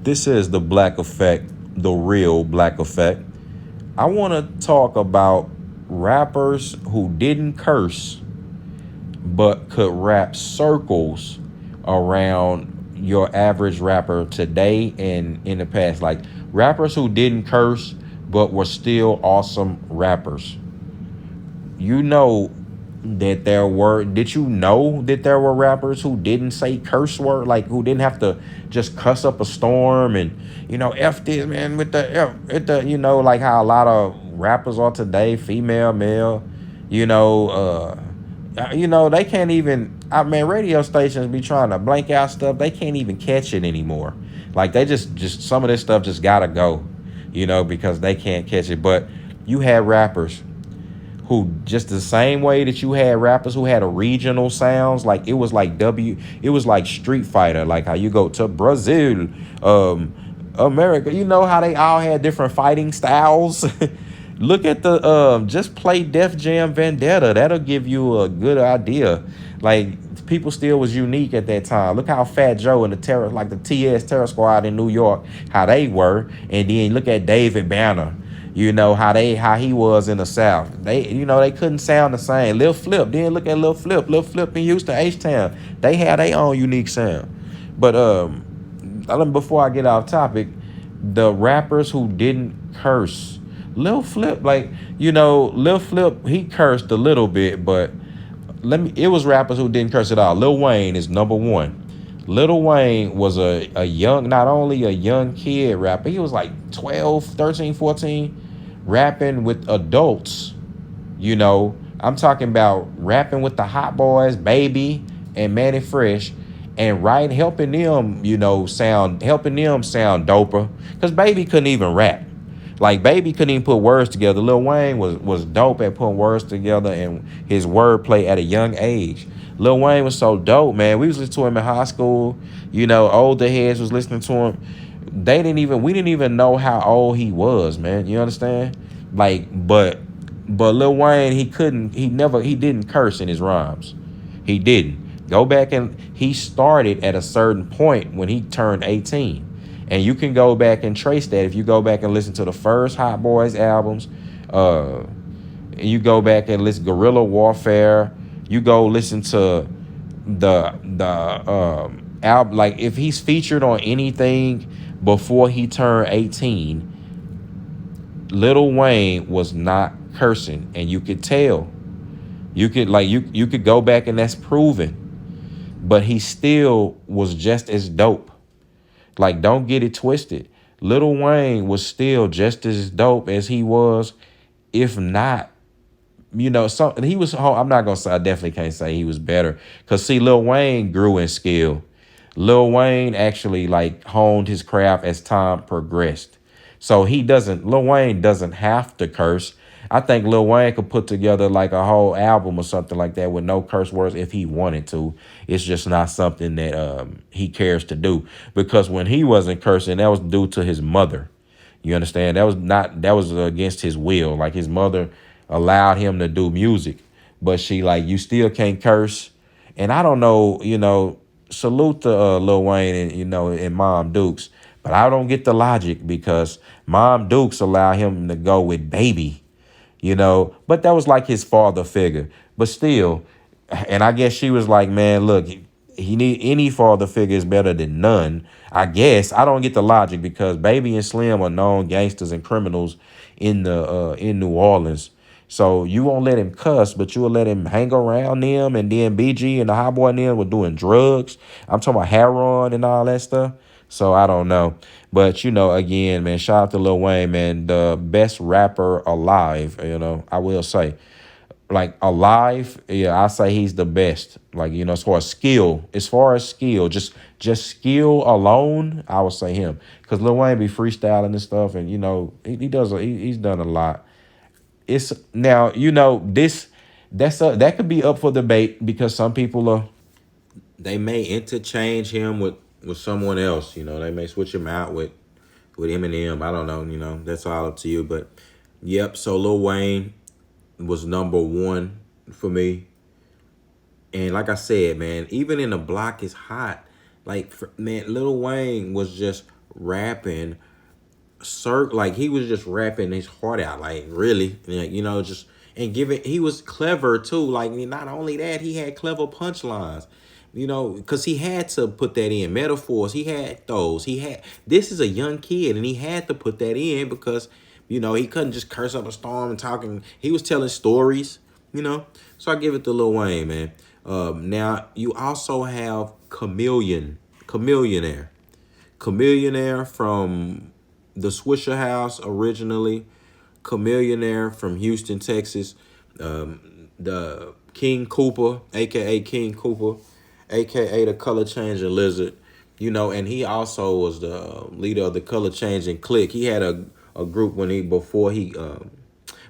This is the Black Effect, the real Black Effect. I want to talk about rappers who didn't curse but could rap circles around your average rapper today and in the past. Like rappers who didn't curse but were still awesome rappers. You know that there were did you know that there were rappers who didn't say curse word, like who didn't have to just cuss up a storm and F this man with the F with the like how a lot of rappers are today, female, male, you know, they can't even I mean radio stations be trying to blank out stuff, they can't even catch it anymore. Like they just some of this stuff just gotta go, because they can't catch it. But you had rappers who just the same way that you had rappers who had a regional sounds, like it was like Street Fighter, like how you go to Brazil, um, America, how they all had different fighting styles. Look at the just play Def Jam Vendetta. That'll give you a good idea. Like people still was unique at that time. Look how Fat Joe and the Terror, like the TS Terror Squad in New York, how they were, and then look at David Banner. How he was in the South. They couldn't sound the same. Lil Flip, then look at Lil Flip. Lil Flip in Houston, H-Town. They had their own unique sound. But before I get off topic, the rappers who didn't curse. Lil Flip, Lil Flip, he cursed a little bit, but it was rappers who didn't curse at all. Lil Wayne is number one. Lil Wayne was a young, not only a young kid rapper, he was like 12, 13, 14, rapping with adults. I'm talking about rapping with the Hot Boys, Baby, and Manny Fresh, and helping them sound doper. Cause Baby couldn't even rap. Like Baby couldn't even put words together. Lil Wayne was dope at putting words together and his wordplay at a young age. Lil Wayne was so dope, man. We was listening to him in high school. Older heads was listening to him. We didn't even know how old he was, man. You understand? But Lil Wayne, he didn't curse in his rhymes. He didn't. Go back and he started at a certain point when he turned 18. And you can go back and trace that if you go back and listen to the first Hot Boys albums. You go back and listen Guerrilla Warfare. You go listen to the album. Like if he's featured on anything before he turned 18, Lil Wayne was not cursing, and you could tell. You could go back and that's proven. But he still was just as dope. Like, don't get it twisted. Lil Wayne was still just as dope as he was, if not, he was. I'm not gonna say. I definitely can't say he was better, cause see, Lil Wayne grew in skill. Lil Wayne actually honed his craft as time progressed. So Lil Wayne doesn't have to curse. I think Lil Wayne could put together like a whole album or something like that with no curse words if he wanted to. It's just not something that he cares to do, because when he wasn't cursing, that was due to his mother. You understand? That was against his will. Like his mother allowed him to do music, but she you still can't curse. And I don't know, salute to Lil Wayne and and Mom Dukes, but I don't get the logic, because Mom Dukes allowed him to go with Baby. But that was like his father figure. But still, and I guess she was like, man, look, he need any father figure is better than none. I guess I don't get the logic, because Baby and Slim are known gangsters and criminals in New Orleans. So you won't let him cuss, but you will let him hang around them, and then BG and the Hot Boy and them were doing drugs. I'm talking about heroin and all that stuff. So I don't know. But, again, man, shout out to Lil Wayne, man, the best rapper alive, I will say. Like, alive, yeah, I say he's the best. Like, as far as skill, just skill alone, I would say him. Because Lil Wayne be freestyling and stuff, and, he's done a lot. It's now, that could be up for debate, because some people they may interchange him with someone else. They may switch him out with Eminem. I don't know. That's all up to you. But yep. So Lil Wayne was number one for me. And like I said, man, even in the block is hot. Man, Lil Wayne was just rapping like he was just rapping his heart out, like really, like, just and giving. He was clever too. Like not only that, he had clever punchlines. Because he had to put that in metaphors. He had those. He had. This is a young kid, and he had to put that in because he couldn't just curse up a storm and talking. He was telling stories. So I give it to Lil Wayne, man. Now you also have Chamillionaire. Chamillionaire from the Swisher House originally. Chamillionaire from Houston, Texas. The King Cooper, aka King Cooper, aka the Color Changing Lizard. And he also was the leader of the Color Changing Clique. He had a group when before it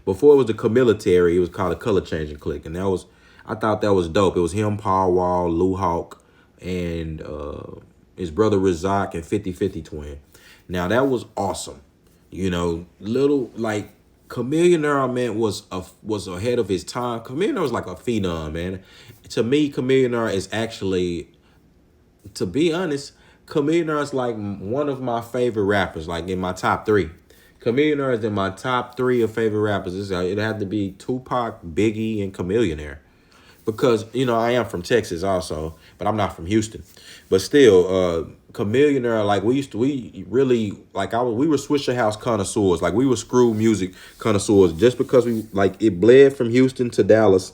was the Chamillionaire, it was called the Color Changing Clique, and I thought that was dope. It was him, Paul Wall, Lou Hawk, and his brother Razak and 50/50 Twin. Now that was awesome. Little like Chamillionaire, man, was ahead of his time. Chamillionaire was like a phenom, man. To me, Chamillionaire is actually, to be honest, Chamillionaire is like one of my favorite rappers, like in my top three. Chamillionaire is in my top three of favorite rappers. It had to be Tupac, Biggie, and Chamillionaire. Because, I am from Texas also, but I'm not from Houston. But still, Chamillionaire, like we really, like we were Swisher House connoisseurs. Like we were screw music connoisseurs just because it bled from Houston to Dallas.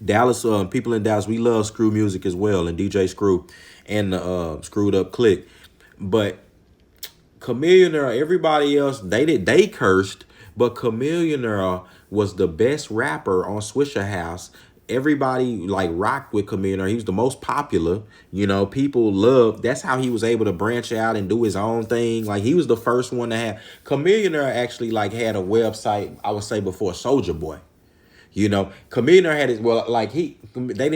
People in Dallas, we love screw music as well, and DJ Screw and the Screwed Up Clique. But Chamillionaire, everybody else, they cursed, but Chamillionaire was the best rapper on Swisher House. Everybody like rocked with Chamillionaire. He was the most popular. People loved. That's how he was able to branch out and do his own thing. Like he was the first one to have. Chamillionaire actually like had a website, I would say, before Soulja Boy. Chamillionaire had his,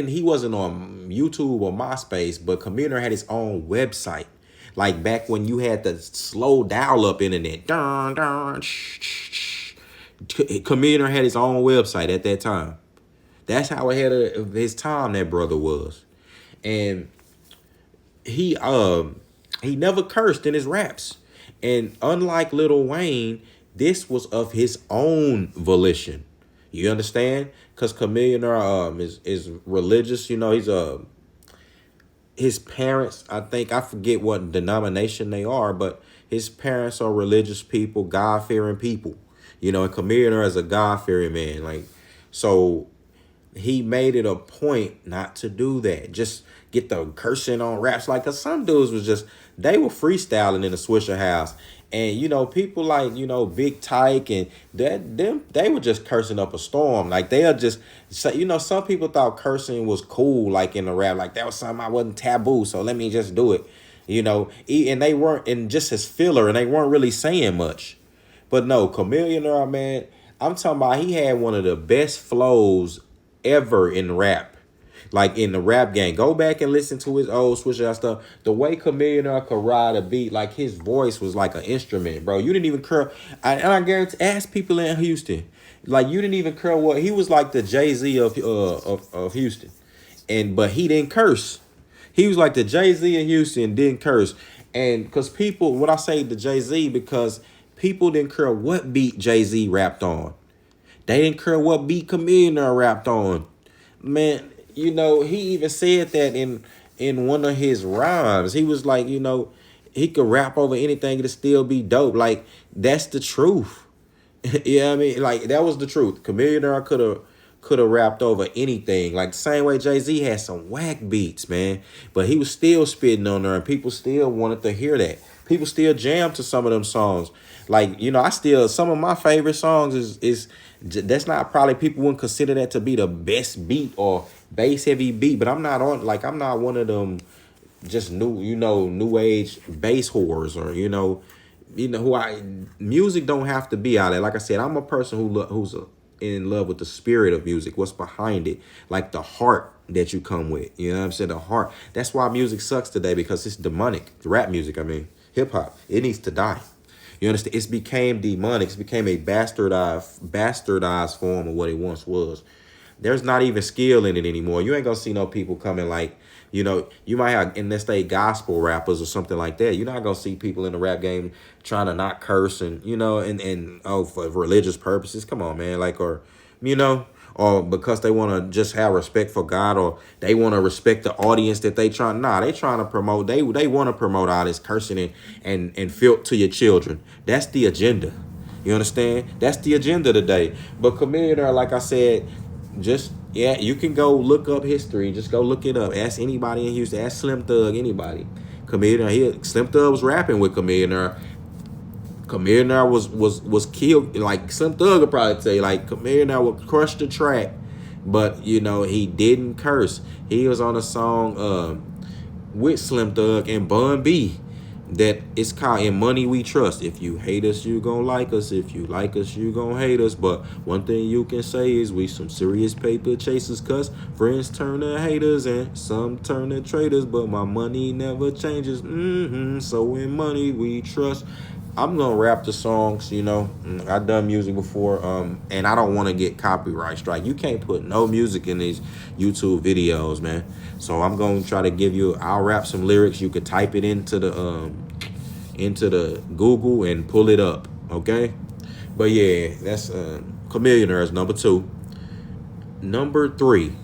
he wasn't on YouTube or MySpace, but Chamillionaire had his own website. Like back when you had the slow dial-up internet. Chamillionaire had his own website at that time. That's how ahead of his time that brother was. And he never cursed in his raps. And unlike Lil Wayne, this was of his own volition. You understand? Because Chamillionaire is religious. He's his parents, I forget what denomination they are, but his parents are religious people, God-fearing people. And Chamillionaire is a God-fearing man. Like, so he made it a point not to do that. Just get the cursing on raps. Like, cause some dudes they were freestyling in the Swisher House. And, people like, Big Tyke and they were just cursing up a storm. Like, they'll just say, some people thought cursing was cool, like in the rap. Like, that was something I wasn't taboo, so let me just do it. And they weren't, and just as filler, and they weren't really saying much. But no, Chamillionaire, man, I'm talking about he had one of the best flows ever in rap. Like in the rap game. Go back and listen to his old Swisher stuff. The way Chamillionaire could ride a beat, like his voice was like an instrument, bro. You didn't even curl. And I guarantee, ask people in Houston, like you didn't even curl what he was like the Jay-Z of Houston. But he didn't curse. He was like the Jay-Z of Houston, didn't curse. And because people, what I say the Jay-Z, because people didn't care what beat Jay-Z rapped on. They didn't care what beat Chamillionaire rapped on. Man, he even said that in one of his rhymes. He was like, he could rap over anything to still be dope. Like, that's the truth. Yeah, I mean, like, that was the truth. Chamillionaire could have rapped over anything. Like, the same way Jay-Z had some whack beats, man. But he was still spitting on there, and people still wanted to hear that. People still jam to some of them songs. Like, some of my favorite songs is that's not probably, people wouldn't consider that to be the best beat or bass heavy beat, but I'm not one of them just new age bass whores, or music don't have to be out there. Like I said, I'm a person who's in love with the spirit of music, what's behind it, like the heart that you come with. You know what I'm saying? The heart. That's why music sucks today, because it's demonic. Rap music, hip hop. It needs to die. You understand? It's became demonic. It's became a bastardized form of what it once was. There's not even skill in it anymore. You ain't gonna see no people coming like You know, you might have in this day gospel rappers or something like that. You're not gonna see people in the rap game trying to not curse and and oh for religious purposes. Come on, man. Like you know, or because they want to just have respect for God, or they want to respect the audience that they trying. Nah, they trying to promote. They want to promote all this cursing and filth to your children. That's the agenda. You understand? That's the agenda today. But Chamillionaire, like I said, just yeah, you can go look up history. Just go look it up. Ask anybody in Houston. Ask Slim Thug. Anybody. Chamillionaire. Slim Thug was rapping with Chamillionaire. Chamillionaire was killed. Like Slim Thug would probably say, like Chamillionaire would crush the track, but he didn't curse. He was on a song with Slim Thug and Bun B that it's called "In Money We Trust." If you hate us, you gon' like us. If you like us, you gon' hate us. But one thing you can say is we some serious paper chasers, cuz friends turn to haters and some turn to traitors. But my money never changes. So in money we trust. I'm gonna rap the songs, I've done music before, and I don't want to get copyright strike. You can't put no music in these YouTube videos, man. So I'm gonna try to I'll rap some lyrics. You could type it into the Google and pull it up, okay? But yeah, that's Chamillionaire is number 2. Number 3.